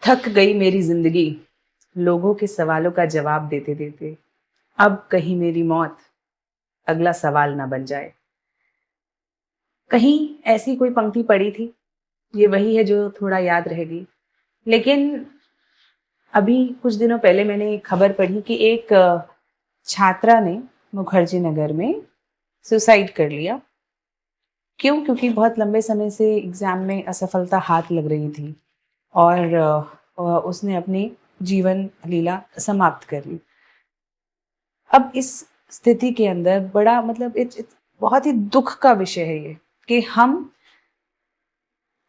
थक गई मेरी जिंदगी लोगों के सवालों का जवाब देते देते। अब कहीं मेरी मौत अगला सवाल ना बन जाए। कहीं ऐसी कोई पंक्ति पड़ी थी, ये वही है जो थोड़ा याद रहेगी। लेकिन अभी कुछ दिनों पहले मैंने एक खबर पढ़ी कि एक छात्रा ने मुखर्जी नगर में सुसाइड कर लिया। क्यों? क्योंकि बहुत लंबे समय से एग्जाम में असफलता हाथ लग रही थी और उसने अपनी जीवन लीला समाप्त कर ली। अब इस स्थिति के अंदर बड़ा मतलब बहुत ही दुख का विषय है ये कि हम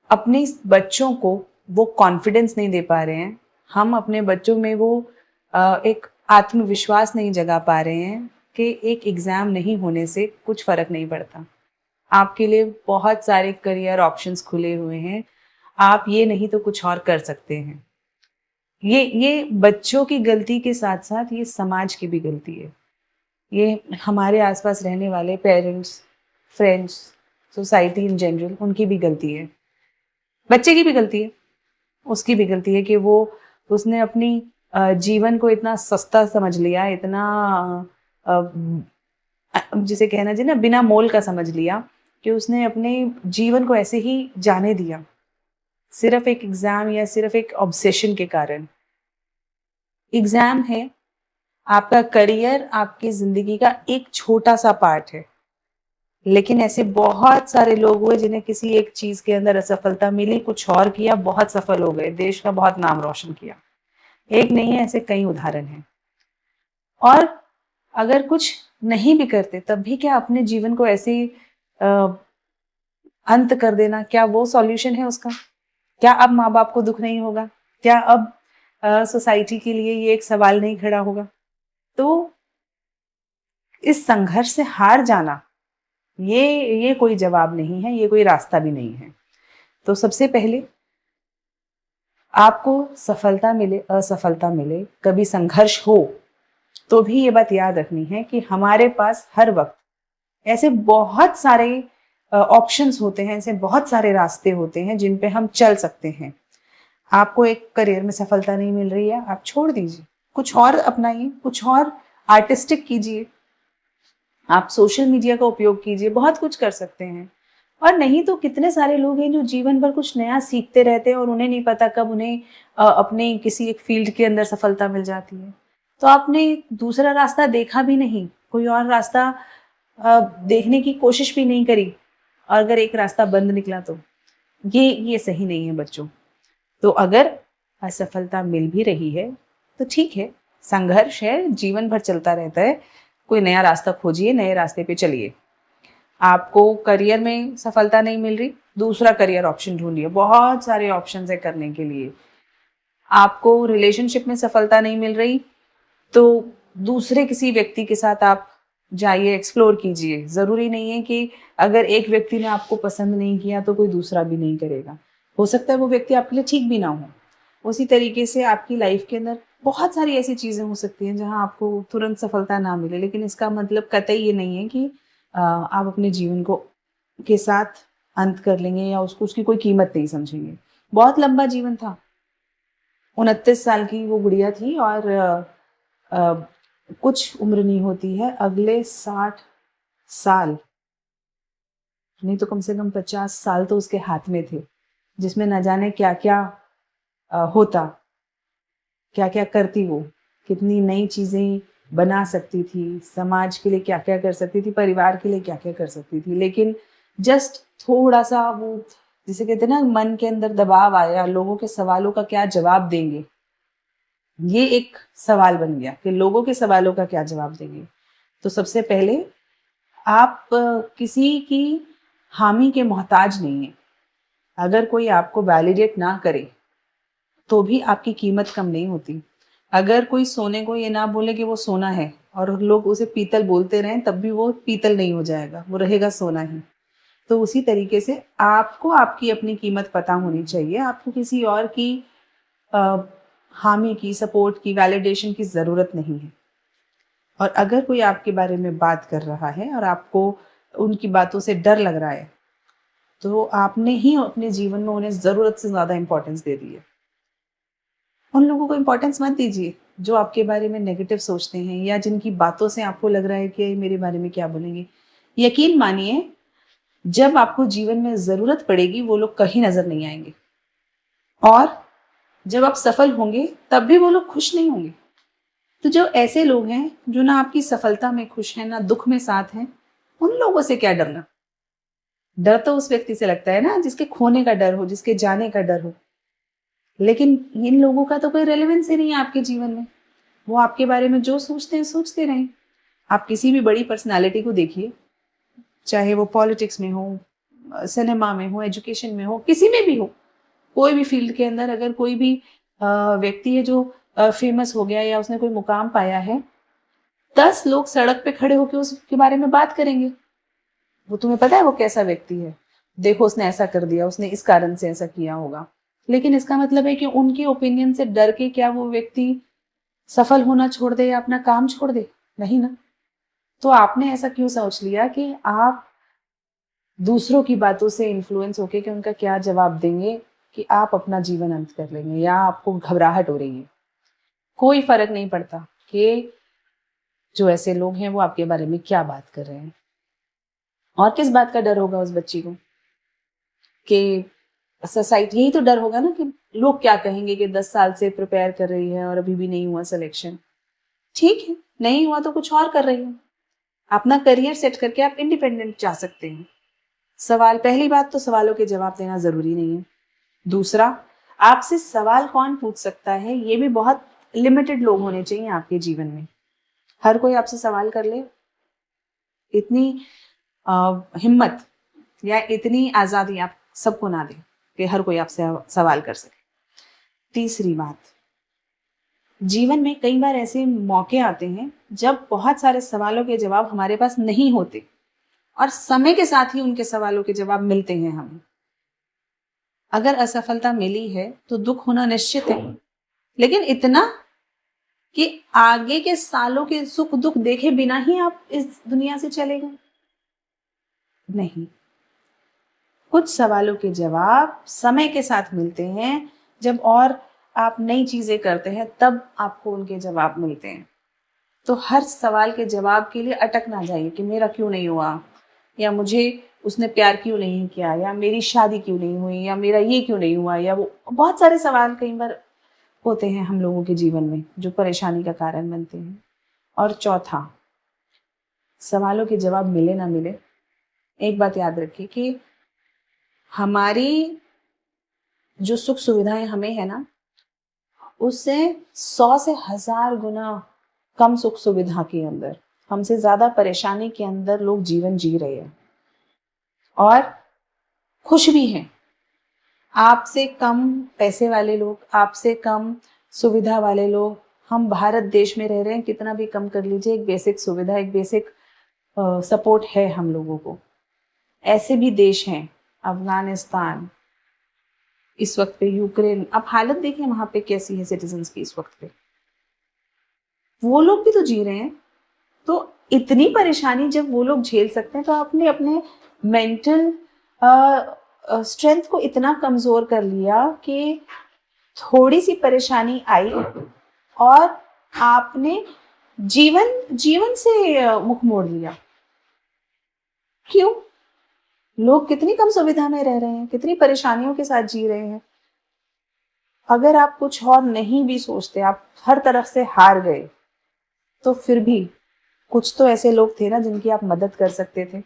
अपने बच्चों को वो कॉन्फिडेंस नहीं दे पा रहे हैं। हम अपने बच्चों में वो एक आत्मविश्वास नहीं जगा पा रहे हैं कि एक एग्ज़ाम नहीं होने से कुछ फ़र्क नहीं पड़ता। आपके लिए बहुत सारे करियर ऑप्शंस खुले हुए हैं। आप ये नहीं तो कुछ और कर सकते हैं। ये बच्चों की गलती के साथ-साथ ये समाज की भी गलती है। ये हमारे आस-पास रहने वाले parents, friends, society in general उनकी भी गलती है। बच्चे की भी गलती है, उसकी भी गलती है कि उसने अपनी जीवन को इतना सस्ता समझ लिया, इतना जिसे कहना चाहिए ना बिना मोल का समझ लिया कि उसने अपने जीवन को ऐसे ही जाने दिया, सिर्फ़ एक एग्ज़ाम या सिर्फ़ एक ऑब्सेशन के कारण। एग्ज़ाम है, आपका करियर आपकी ज़िंदगी का एक छोटा-सा पार्ट है। लेकिन ऐसे बहुत सारे लोग हुए जिन्हें किसी एक चीज़ के अंदर असफलता मिली, कुछ और किया, बहुत सफल हो गए, देश का बहुत नाम रोशन किया। एक नहीं है, ऐसे कई उदाहरण हैं। और अगर कुछ नहीं भी करते, तब भी क्या अपने जीवन को ऐसे ही अंत कर देना, क्या वो सॉल्यूशन है उसका? क्या अब माँ-बाप को दुःख नहीं होगा? क्या अब सोसाइटी के लिए ये एक सवाल नहीं खड़ा होगा? तो इस संघर्ष से हार जाना, ये ये कोई जवाब नहीं है, ये कोई रास्ता भी नहीं है। तो सबसे पहले आपको सफलता मिले, असफलता मिले, कभी संघर्ष हो, तो भी ये बात याद रखनी है कि हमारे पास हर वक़्त ऐसे बहुत सारे ऑप्शंस होते हैं, ऐसे बहुत सारे रास्ते होते हैं जिन पे हम चल सकते हैं। आपको एक करियर में सफलता नहीं मिल रही है, आप छोड़ दीजिए, कुछ और अपनाइए, कुछ और आर्टिस्टिक कीजिए, आप सोशल मीडिया का उपयोग कीजिए, बहुत कुछ कर सकते हैं। और नहीं तो कितने सारे लोग हैं जो जीवन भर कुछ नया सीखते रहते हैं और उन्हें नहीं पता कब उन्हें अपने किसी एक फ़ील्ड के अंदर सफलता मिल जाती है। तो आपने दूसरा रास्ता देखा भी नहीं, कोई और रास्ता देखने की कोशिश भी नहीं करी और अगर एक रास्ता बंद निकला तो ये सही नहीं है बच्चों। तो अगर असफलता मिल भी रही है, तो ठीक है, संघर्ष है, जीवन भर चलता रहता है। कोई नया रास्ता खोजिए, नए रास्ते पे चलिए। आपको करियर में सफलता नहीं मिल रही, दूसरा करियर ऑप्शन ढूँढिए, बहुत सारे ऑप्शंस हैं करने के लिए। आपको रिलेशनशिप में सफलता नहीं मिल रही, तो दूसरे किसी व्यक्ति के साथ आप जाइए, एक्सप्लोर कीजिए। ज़रूरी नहीं है कि अगर एक व्यक्ति ने आपको पसंद नहीं किया, तो कोई दूसरा भी नहीं करेगा। हो सकता है वो व्यक्ति आपके लिए ठीक भी ना हो। उसी तरीके से आपकी लाइफ के अंदर बहुत सारी ऐसी चीज़ें हो सकती हैं, जहाँ आपको तुरंत सफलता ना मिले, लेकिन इसका मतलब कतई ये नहीं है कि आप अपने जीवन को के साथ अंत कर लेंगे या उसकी कोई कीमत नहीं समझेंगे। बहुत लंबा जीवन था, 29 साल की वो गुड़िया थी और अ, कुछ उम्र नहीं होती है, अगले 60 साल, नहीं तो कम से कम 50 साल तो उसके हाथ में थे, जिसमें न जाने क्या-क्या होता, क्या-क्या करती वो, कितनी नई चीज़ें बना सकती थी, समाज के लिए क्या-क्या कर सकती थी, परिवार के लिए क्या-क्या कर सकती थी। लेकिन जस्ट थोड़ा-सा वो जिसे कहते हैं ना मन के अंदर दबाव आया, लोगों के सवालों का क्या जवाब देंगे? ये एक सवाल बन गया कि लोगों के सवालों का क्या जवाब देंगे। तो सबसे पहले आप किसी की हामी के मोहताज नहीं हैं। अगर कोई आपको वैलिडेट ना करे, तो भी आपकी कीमत कम नहीं होती। अगर कोई सोने को ये ना बोले कि वो सोना है और लोग उसे पीतल बोलते रहें, तब भी वो पीतल नहीं हो जाएगा, वो रहेगा सोना ही। तो उसी तरीके से आपको आपकी अपनी कीमत पता होनी चाहिए। आपको किसी और की अ, हामी की, सपोर्ट की, वैलिडेशन की ज़रूरत नहीं है। और अगर कोई आपके बारे में बात कर रहा है और आपको उनकी बातों से डर लग रहा है, तो आपने ही अपने जीवन में उन्हें ज़रूरत से ज़्यादा इम्पोर्टेंस दे दी है। उन लोगों को इम्पोर्टेंस मत दीजिए जो आपके बारे में नेगेटिव सोचते हैं या जिनकी बातों से आपको लग रहा है कि ये मेरे बारे में क्या बोलेंगे। यकीन मानिए, जब आपको जीवन में ज़रूरत पड़ेगी वो लोग कहीं नज़र नहीं आएँगे, और जब आप सफल होंगे तब भी वो लोग खुश नहीं होंगे। तो जो ऐसे लोग हैं जो ना आपकी सफलता में खुश हैं, ना दुःख में साथ हैं, उन लोगों से क्या डरना? डर तो उस व्यक्ति से लगता है ना जिसके खोने का डर हो, जिसके जाने का डर हो। लेकिन इन लोगों का तो कोई रेलेवेंस ही नहीं है आपके जीवन में। वो आपके बारे में जो सोचते हैं, सोचते रहें। आप किसी भी बड़ी पर्सनैलिटी को देखिए, चाहे वो पॉलिटिक्स में हो, सिनेमा में हो, एजुकेशन में हो, किसी में भी हो। कोई भी फ़ील्ड के अंदर अगर कोई भी अ, व्यक्ति है जो फ़ेमस हो गया या उसने कोई मुकाम पाया है, 10 लोग सड़क पे खड़े होके उसके बारे में बात करेंगे। वो तुम्हें पता है वो कैसा व्यक्ति है? देखो उसने ऐसा कर दिया, उसने इस कारण से ऐसा किया होगा। लेकिन इसका मतलब है कि उनके ओपिनियन से डर के क्या वो व्यक्ति सफल होना छोड़ दे या अपना काम छोड़ दे? नहीं ना। तो आपने ऐसा क्यों सोच लिया कि आप दूसरों की बातों से इन्फ्लुएंस होके कि उनका क्या जवाब देंगे, कि आप अपना जीवन अंत कर लेंगे या आपको घबराहट हो रही है? कोई फ़र्क नहीं पड़ता कि जो ऐसे लोग हैं वो आपके बारे में क्या बात कर रहे हैं। और किस बात का डर होगा उस बच्ची को कि सोसाइटी, यही तो डर होगा ना कि लोग क्या कहेंगे कि 10 साल से प्रिपेयर कर रही है और अभी भी नहीं हुआ सिलेक्शन। ठीक है, नहीं हुआ तो कुछ और कर रही है। अपना करियर सेट करके आप इंडिपेंडेंट जा सकते हैं। सवाल, पहली बात तो सवालों के जवाब देना ज़रूरी नहीं है। दूसरा, आपसे सवाल कौन पूछ सकता है, ये भी बहुत लिमिटेड लोग होने चाहिए आपके जीवन में। हर कोई आपसे सवाल कर ले, इतनी हिम्मत या इतनी आज़ादी आप सबको ना दें कि हर कोई आपसे सवाल कर सके। तीसरी बात, जीवन में कई बार ऐसे मौके आते हैं जब बहुत सारे सवालों के जवाब हमारे पास नहीं होते और समय के साथ ही उनके सवालों के जवाब मिलते हैं हमें। अगर असफलता मिली है तो दुख होना निश्चित है, लेकिन इतना कि आगे के सालों के सुख दुख देखे बिना ही आप इस दुनिया से चले गए? नहीं। कुछ सवालों के जवाब समय के साथ मिलते हैं, जब और आप नई चीजें करते हैं तब आपको उनके जवाब मिलते हैं। तो हर सवाल के जवाब के लिए अटक ना जाइए कि मेरा क्यों नहीं हुआ, या मुझे उसने प्यार क्यों नहीं किया, या मेरी शादी क्यों नहीं हुई, या मेरा ये क्यों नहीं हुआ, या वो बहुत सारे सवाल कई बार होते हैं हम लोगों के जीवन में जो परेशानी का कारण बनते हैं। और चौथा, सवालों के जवाब मिले ना मिले, एक बात याद रखिए कि हमारी जो सुख सुविधाएं हमें है ना, उससे 100 से 1000 गुना कम सुख सुविधा के अंदर, हमसे ज्यादा परेशानी के अंदर लोग जीवन जी रहे हैं और खुश भी हैं। आपसे कम पैसे वाले लोग, आपसे कम सुविधा वाले लोग, हम भारत देश में रह रहे हैं, कितना भी कम कर लीजिए, एक बेसिक सुविधा, एक बेसिक सपोर्ट है हम लोगों को। ऐसे भी देश हैं, अफगानिस्तान, इस वक्त पे यूक्रेन, आप हालत देखिए वहां पे कैसी है सिटीजन्स की इस वक्त पे। वो लोग भी तो जी रहे हैं। तो इतनी परेशानी जब वो लोग झेल सकते हैं, तो आपने अपने मेंटल स्ट्रेंथ को इतना कमजोर कर लिया कि थोड़ी सी परेशानी आई और आपने जीवन जीवन से मुख मोड़ लिया। क्यों? लोग कितनी कम सुविधा में रह रहे हैं, कितनी परेशानियों के साथ जी रहे हैं। अगर आप कुछ और नहीं भी सोचते, आप हर तरफ से हार गए, तो फिर भी कुछ तो ऐसे लोग थे ना जिनकी आप मदद कर सकते थे।